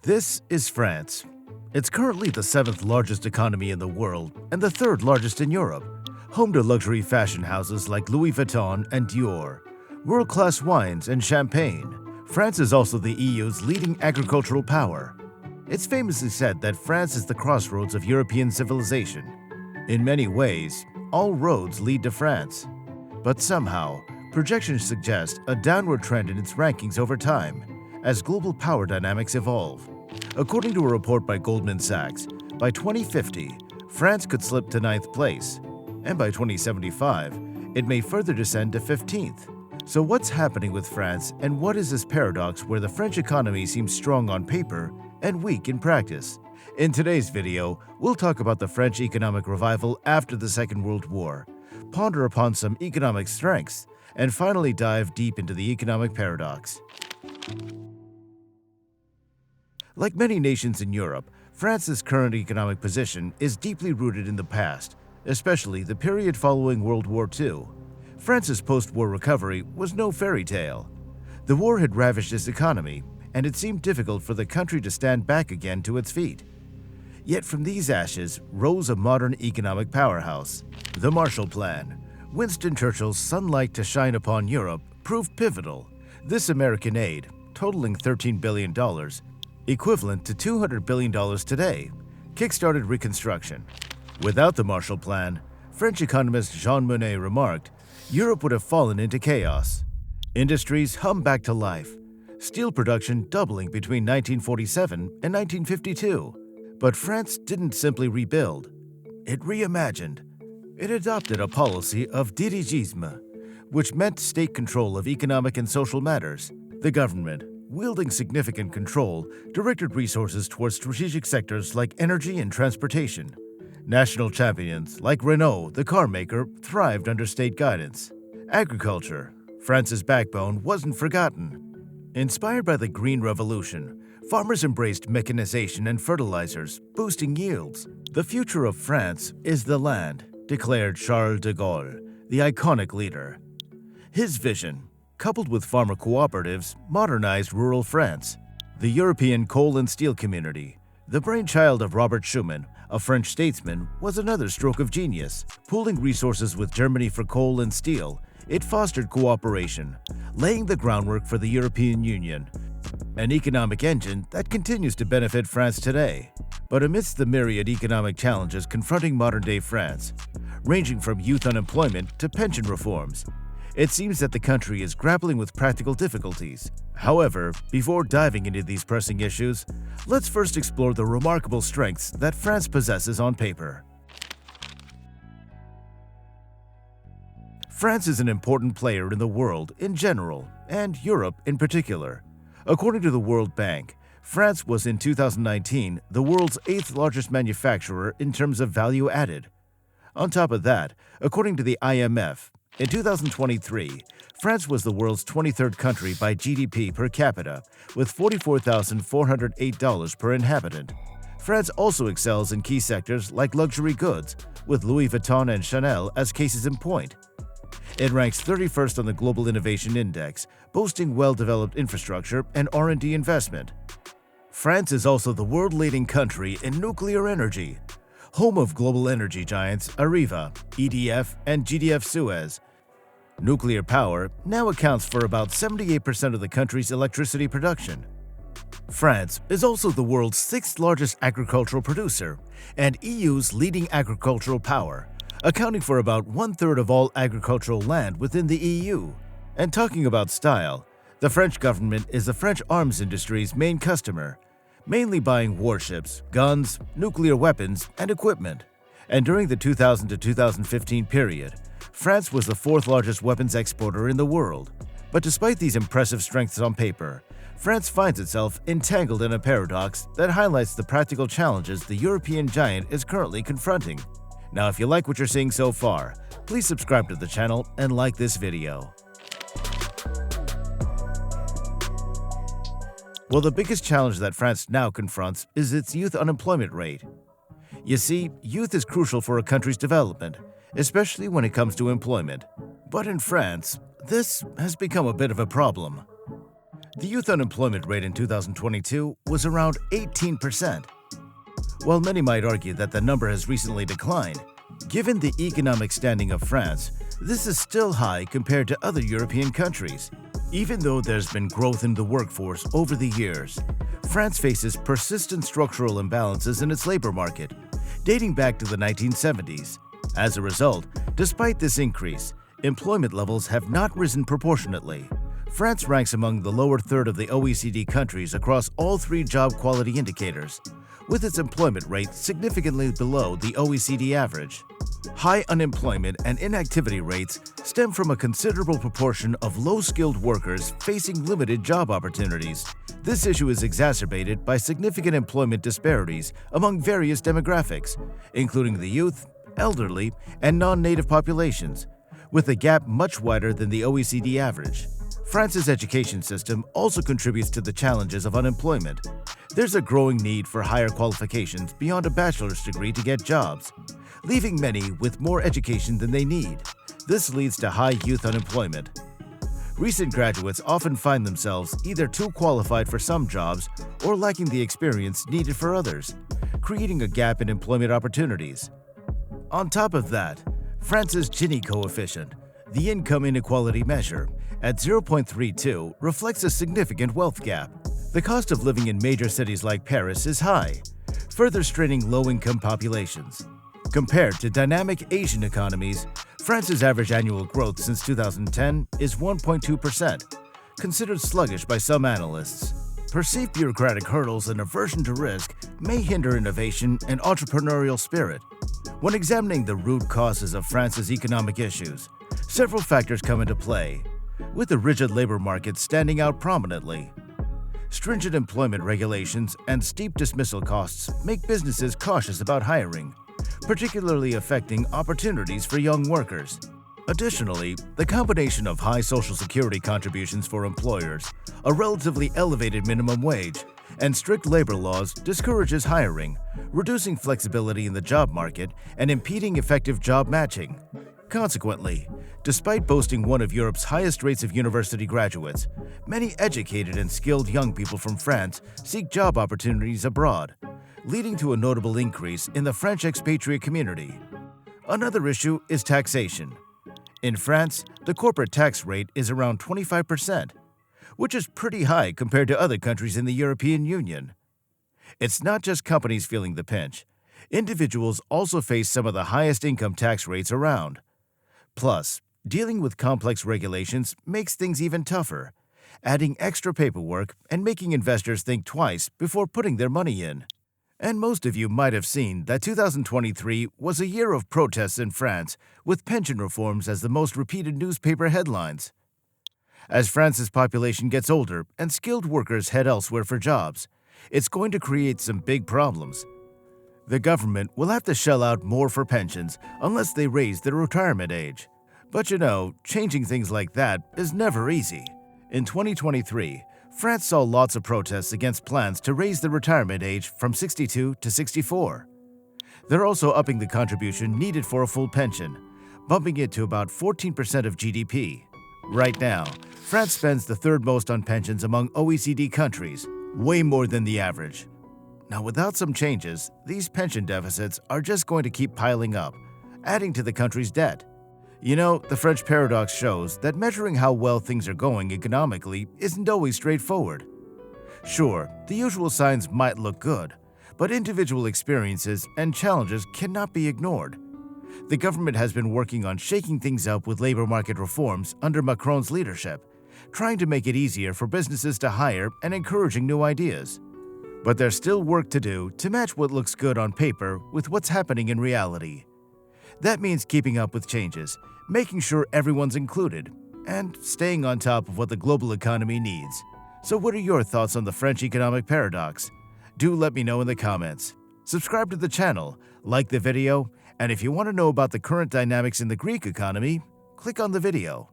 This is France. It's currently the seventh largest economy in the world and the third largest in Europe, home to luxury fashion houses like Louis Vuitton and Dior, world-class wines and champagne. France is also the EU's leading agricultural power. It's famously said that France is the crossroads of European civilization. In many ways, all roads lead to France. But somehow, projections suggest a downward trend in its rankings over time as global power dynamics evolve. According to a report by Goldman Sachs, by 2050, France could slip to 9th place, and by 2075, it may further descend to 15th. So what's happening with France, and what is this paradox where the French economy seems strong on paper and weak in practice? In today's video, we'll talk about the French economic revival after the Second World War, ponder upon some economic strengths, and finally dive deep into the economic paradox. Like many nations in Europe, France's current economic position is deeply rooted in the past, especially the period following World War II. France's post-war recovery was no fairy tale. The war had ravaged its economy, and it seemed difficult for the country to stand back again to its feet. Yet from these ashes rose a modern economic powerhouse. The Marshall Plan, Winston Churchill's sunlight to shine upon Europe, proved pivotal. This American aid, totaling $13 billion, equivalent to $200 billion today, kickstarted reconstruction. Without the Marshall Plan, French economist Jean Monnet remarked, Europe would have fallen into chaos. Industries hummed back to life, steel production doubling between 1947 and 1952. But France didn't simply rebuild, it reimagined. It adopted a policy of dirigisme, which meant state control of economic and social matters. The government, wielding significant control, directed resources towards strategic sectors like energy and transportation. National champions like Renault, the car maker, thrived under state guidance. Agriculture, France's backbone, wasn't forgotten. Inspired by the Green Revolution, farmers embraced mechanization and fertilizers, boosting yields. The future of France is the land, declared Charles de Gaulle, the iconic leader. His vision, coupled with farmer cooperatives, modernized rural France. The European coal and steel community, the brainchild of Robert Schuman, a French statesman, was another stroke of genius. Pooling resources with Germany for coal and steel, it fostered cooperation, laying the groundwork for the European Union, an economic engine that continues to benefit France today. But amidst the myriad economic challenges confronting modern-day France, ranging from youth unemployment to pension reforms, it seems that the country is grappling with practical difficulties. However, before diving into these pressing issues, let's first explore the remarkable strengths that France possesses on paper. France is an important player in the world in general, and Europe in particular. According to the World Bank, France was in 2019 the world's 8th largest manufacturer in terms of value added. On top of that, according to the IMF, in 2023, France was the world's 23rd country by GDP per capita, with $44,408 per inhabitant. France also excels in key sectors like luxury goods, with Louis Vuitton and Chanel as cases in point. It ranks 31st on the Global Innovation Index, boasting well-developed infrastructure and R&D investment. France is also the world-leading country in nuclear energy, home of global energy giants Areva, EDF, and GDF Suez. Nuclear power now accounts for about 78% of the country's electricity production. France is also the world's 6th largest agricultural producer and EU's leading agricultural power, accounting for about 1/3 of all agricultural land within the EU. And talking about style, the French government is the French arms industry's main customer, mainly buying warships, guns, nuclear weapons, and equipment. And during the 2000 to 2015 period, France was the 4th largest weapons exporter in the world. But despite these impressive strengths on paper, France finds itself entangled in a paradox that highlights the practical challenges the European giant is currently confronting. Now, if you like what you're seeing so far, please subscribe to the channel and like this video. Well, the biggest challenge that France now confronts is its youth unemployment rate. You see, youth is crucial for a country's development, especially when it comes to employment. But in France, this has become a bit of a problem. The youth unemployment rate in 2022 was around 18%. While many might argue that the number has recently declined, given the economic standing of France, this is still high compared to other European countries. Even though there's been growth in the workforce over the years, France faces persistent structural imbalances in its labor market, dating back to the 1970s. As a result, despite this increase, employment levels have not risen proportionately. France ranks among the lower third of the OECD countries across all three job quality indicators, with its employment rate significantly below the OECD average. High unemployment and inactivity rates stem from a considerable proportion of low-skilled workers facing limited job opportunities. This issue is exacerbated by significant employment disparities among various demographics, including the youth, elderly, and non-native populations, with a gap much wider than the OECD average. France's education system also contributes to the challenges of unemployment. There's a growing need for higher qualifications beyond a bachelor's degree to get jobs, leaving many with more education than they need. This leads to high youth unemployment. Recent graduates often find themselves either too qualified for some jobs or lacking the experience needed for others, creating a gap in employment opportunities. On top of that, France's Gini coefficient, the income inequality measure, at 0.32 reflects a significant wealth gap. The cost of living in major cities like Paris is high, further straining low-income populations. Compared to dynamic Asian economies, France's average annual growth since 2010 is 1.2%, considered sluggish by some analysts. Perceived bureaucratic hurdles and aversion to risk may hinder innovation and entrepreneurial spirit. When examining the root causes of France's economic issues, several factors come into play, with the rigid labor market standing out prominently. Stringent employment regulations and steep dismissal costs make businesses cautious about hiring, particularly affecting opportunities for young workers. Additionally, the combination of high Social Security contributions for employers, a relatively elevated minimum wage, and strict labor laws discourages hiring, reducing flexibility in the job market and impeding effective job matching. Consequently, despite boasting one of Europe's highest rates of university graduates, many educated and skilled young people from France seek job opportunities abroad, leading to a notable increase in the French expatriate community. Another issue is taxation. In France, the corporate tax rate is around 25%, which is pretty high compared to other countries in the European Union. It's not just companies feeling the pinch. Individuals also face some of the highest income tax rates around. Plus, dealing with complex regulations makes things even tougher, adding extra paperwork and making investors think twice before putting their money in. And most of you might have seen that 2023 was a year of protests in France, with pension reforms as the most repeated newspaper headlines. As France's population gets older and skilled workers head elsewhere for jobs, it's going to create some big problems. The government will have to shell out more for pensions unless they raise the retirement age. But changing things like that is never easy. In 2023, France saw lots of protests against plans to raise the retirement age from 62 to 64. They're also upping the contribution needed for a full pension, bumping it to about 14% of GDP. Right now, France spends the third most on pensions among OECD countries, way more than the average. Now, without some changes, these pension deficits are just going to keep piling up, adding to the country's debt. The French paradox shows that measuring how well things are going economically isn't always straightforward. Sure, the usual signs might look good, but individual experiences and challenges cannot be ignored. The government has been working on shaking things up with labor market reforms under Macron's leadership, trying to make it easier for businesses to hire and encouraging new ideas. But there's still work to do to match what looks good on paper with what's happening in reality. That means keeping up with changes, making sure everyone's included, and staying on top of what the global economy needs. So what are your thoughts on the French economic paradox? Do let me know in the comments. Subscribe to the channel, like the video, and if you want to know about the current dynamics in the Greek economy, click on the video.